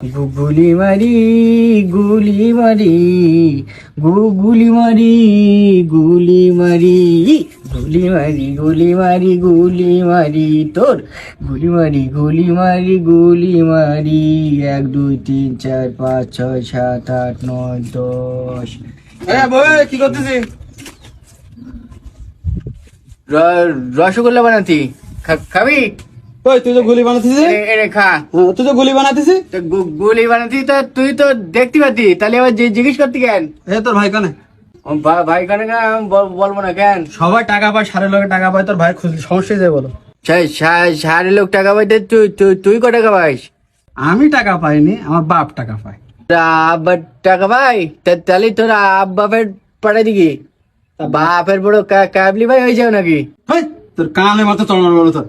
গুলি মারি গুলি মারি গুলি মারি গুলি মারি গুলি মারি গুলি মারি গুলি মারি তোর গুলি মারি গুলি মারি গুলি মারি 1 2 3 4 5 6 7 8 9 10। কি করতেছিস? রসগোল্লা বানাতি খাবি? ওই তুই তো গুলি বানাতেছিস। এরে খা। তুই তো গুলি বানাতেছিস। তো গুলি বানাতি তা তুই তো দেখতে পাতি, তাহলে আবার জিজ্ঞেস করতে কেন? তোর ভাই কানে ভাই কানে বলবো না কেন? সবাই টাকা পায়, সারের লোকে টাকা পায়, তোর ভাই সমস্যা যায় বলো। সারে লোক টাকা পাইতে তুই তুই তুই ক টাকা পাইস? আমি টাকা পাইনি, আমার বাপ টাকা পায়। আব্বার টাকা পাই? তাহলে তোর বাপের পাঠাই দিকি? বাপের বড় কাবলি ভাই হয়ে যাও নাকি? তোর কানে মাথা চড়ানো বলো তোর।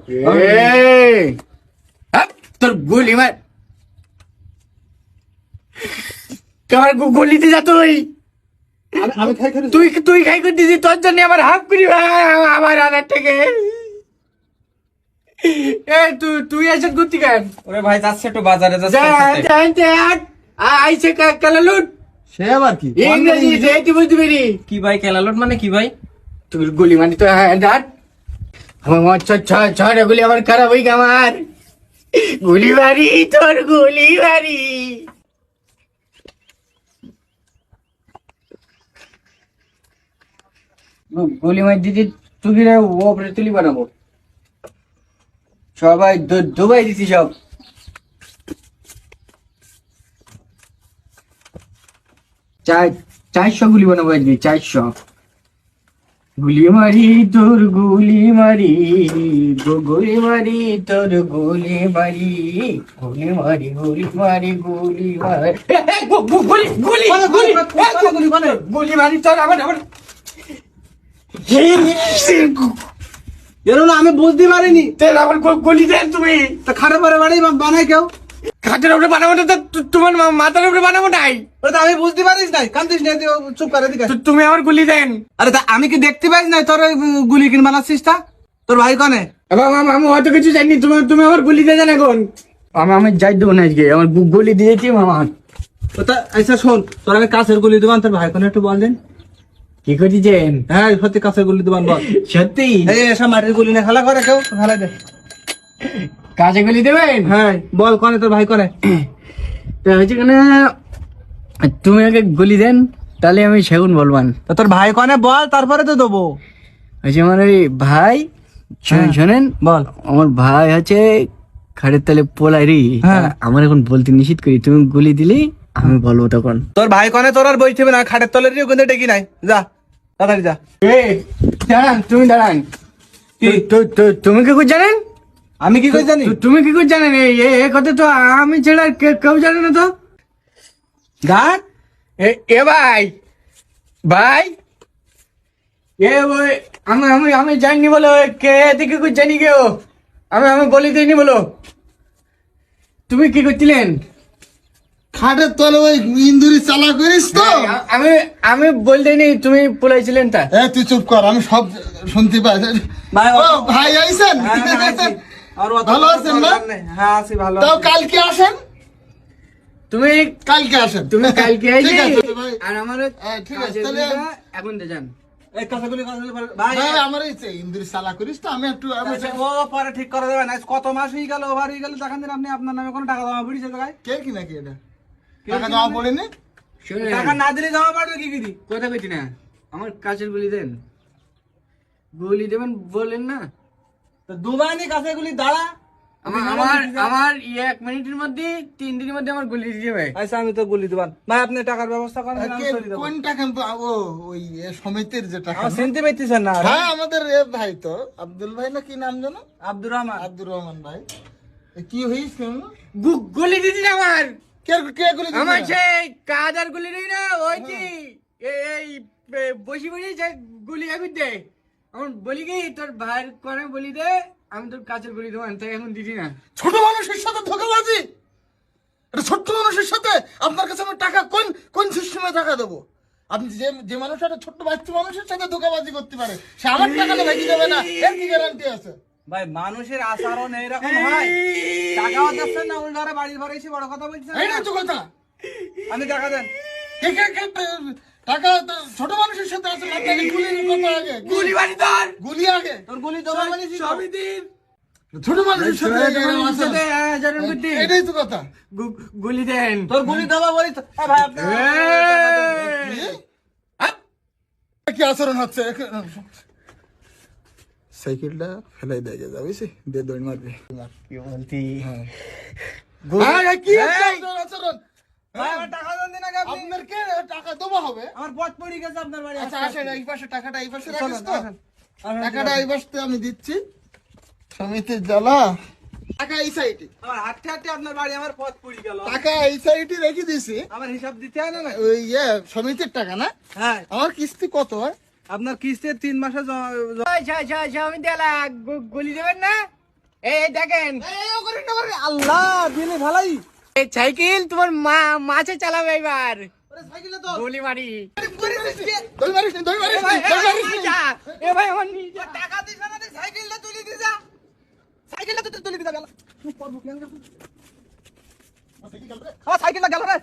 তোর গুলি মার কার গুলিতে যা তুই। আমি খাই খাই তুই তুই খাই করতেছিস, তোর জন্য আমার হাফ করি ভাই আমার আনার থেকে। তুই তুই এসে ঘুরতি কেন? ওরে ভাই যাচ্ছে একটু বাজারে আইসে কালালুট। সে আবার কি ইংরেজি তুই বুঝতে পেরি কি ভাই কেলালট মানে কি ভাই? তুই গুলি মানি তো ডাট আমার ছয় গুলি আমার খারাপ হই আমার গুলি মারি তোর গুলি মারি। গুলি মারি দিদি তুই কিনা ওপরে তুলি বানাবো, সবাই দুবাই দিছি সব। চারশো গুলি বানাবো আজকে, 400 গুলি মারি তোর গুলি মারি গুলি মারি তোর গুলি মারি গুলি মারি গুলি মারি গুলি মারি গুলি গুলি গুলি মারি তোর আমার এরো না আমি বুঝতে পারিনি। তোর আমার গুলি দেন তুমি। তা খাটে পরে বাড়ি বানাই কেউ? খাটের উপরে বানাবো না, তোমার মাথার উপরে বানাবো নাই। ওরে তা আমি বুঝতে পারিস নাই, কান্দিস না, চুপ করে দিকে। তুমি আমার গুলি দেন। আরে তা আমি কি দেখতে পাইস নাই তোর ওই গুলি কিন বানাচ্ছিস তা? তোর ভাই কনে? আমি অত কিছু জানি, তুমি আমার গুলি দিয়ে দেন এখন। আমি যাই দেবো না আজকে, আমার গুলি দিয়েছি মামা। ওটা আচ্ছা শোন, তোর আমি কাছের গুলি দেবান, তোর ভাই কনে একটু বল দেন। কি করতেছেন? হ্যাঁ সত্যি কাছের গুলি দেবান বল। সত্যি? এই এসব মাটির গুলি না খেলা করে কেউ, খেলা দে। কাজে গুলি দেবেন? হ্যাঁ বল কনে তোর ভাই কনে? হচ্ছে কেন তুমি আগে গুলি দেন, তাহলে আমি সেগুন বলবান। তা তোর ভাই কনে বল, তারপরে তো দেবো। হচ্ছে আমার ওই ভাই, শোনেন বল। আমার ভাই হচ্ছে খাটের তলে পোলারি। হ্যাঁ। আমার এখন বলতে নিষেধ করি, তুমি গুলি দিলে আমি বলবো তখন। তোর ভাই কনে তোর আর বই থাকবে না, খাটের তলের ওখানে ডেকে নাই, যা তাড়াতাড়ি যা। দাঁড়ান, তুমি দাঁড়ান। তুমি কি করে জানেন? আমি কি করে জানি? তুমি কি করে জানেন? এই কথা তো আমি ছাড়া কেউ জানে না তো। গাছ এ ভাই ভাই আমি আমি আমি জানি বলো, কে দেখে কুछ জানি কেউ, আমি বলি দিইনি বলো। তুমি কি করছিলেন? খাটের তলে ওই ইন্দুরি চালা করিস তো? আমি আমি বল দিইনি, তুমি পলাইছিলেন তা। তুই চুপ কর, আমি সব শুনতে পাই। ভাই ও ভাই আইছেন? ভালো আছেন না? হ্যাঁ আছি ভালো। তাও কালকে আসেন, তুমি কালকে আসেন। তুমি কালকে ঠিক আইছি আছে ভাই। আর আমার ঠিক আছে তাহলে। এখন দে যান। এই কাছাগুলি ভাই ভাই আমার এই যে ইন্দুরি চালা করিস তো, আমি একটু ও পরে ঠিক করে দেবেন। আজ কত মাস হয়ে গেল, ওভার হয়ে গেল, দেখান দিন আপনি আপনার নামে কোনো টাকা জমা পড়েছে ভাই? কে কি নাকি এটা টাকা জমা পড়েনি? শুনুন, টাকা না দিলে জমা পড়বে কি কি? কথা কইছি না, আমার কাছের গুলি দেন। গুলি দেবেন বলেন না। তো দুবাইনি কাছাগুলি দাঁড়া। আমার 1 মিনিটের মধ্যে 3 দিনের মধ্যে আমার গুলি দিয়ে যাবে। আচ্ছা আমি তো গুলি দিবান ভাই, আপনি টাকার ব্যবস্থা করেন, আমি করে দেব। কোন টাকা? ও ওই সমিতির যে টাকা। আমার চিনতে পাইতেছেন না? হ্যাঁ আমাদের ভাই তো আব্দুল ভাই না কি নাম জানো? আব্দুর রহমান। আব্দুর রহমান ভাই। কি হয়েছে? গুলি দিদি আমার কে কে গুলি দিছে? আমার সেই কাদার গুলি নেই না, ওই যে এই বসি বসি যে গুলি আগুন দে। আমার বলি কি তোর ভাইয়ের করে বলি দে, আমি তোর কাছের গুলি দেবো, তাই এখন দিদি না। ছোট মানুষের সাথে ধোকাবাজি, এটা ছোট্ট মানুষের সাথে আপনার কাছে আমি টাকা কোন কোন সিস্টেমে টাকা দেবো? আপনি যে যে মানুষ একটা ছোট্ট বাচ্চা মানুষের সাথে ধোকাবাজি করতে পারে, সে আমার টাকা ভেঙে যাবে না, এর কি গ্যারান্টি আছে? ভাই মানুষের আচরণ এইরকম হয়, টাকাও দিচ্ছেন না, উল্টো আরো বাড়ির ঘরে এসে বড় কথা বলছেন। এইটাই তো কথা। আমি টাকা দেন। টাকা তো ছোট মানুষের সাথে আছে, আপনাকে গুলির কথা আগে, গুলি মারি তোর গুলি আগে, তোর গুলি দেবো বলেছি তো। সবই দিন ছোট মানুষের সাথে এটাই তো কথা। গুলি দেন তোর গুলি দেবো বলি তো। ভাই আপনার কি আচরণ হচ্ছে? সাইকেলটা ফেলাই দেয় যাবে, দিয়ে দৌড় মারবে। কি বলতি কি আচরণ? ভাই আমার টাকা দেন দিন আগে আপনি। আপনার কে টাকা দেওয়া হবে? আমার পথ পড়ে গেছে আপনার বাড়ি। আচ্ছা আসেন, এই পাশে টাকাটা এই পাশে রাখিস তো। আসেন, আসেন। টাকাটা এই পাশে আমি দিচ্ছি। সমিতির জ্বালা, টাকা এই সাইডে, আমার হাঁটতে হাঁটতে আপনার বাড়ি, আমার পথ পড়ে গেল। টাকা এই সাইডে রেখে দিছি। আমার হিসাব দিতে হয় না? ওই সমিতির টাকা না? হ্যাঁ, আমার কিস্তি কত হয়? আপনার কিস্তির 3 মাসে আমি দেলা গুলি দেবেন না? এই দেখেন আল্লাহ দিলে ভালাই। এই সাইকেল তোমার মাছে চালাবে এবার। সাইকেলে তো গুলি মারি দই মারিস নি, দই মারিস নি, দই মারিস নি। এ ভাই আমার নিয়ে যা। টাকা দিছ না, সাইকেলটা তুলে দিয়ে যা। সাইকেলটা তুলে দিয়ে যা। আমার সাইকেলটা গেল রে।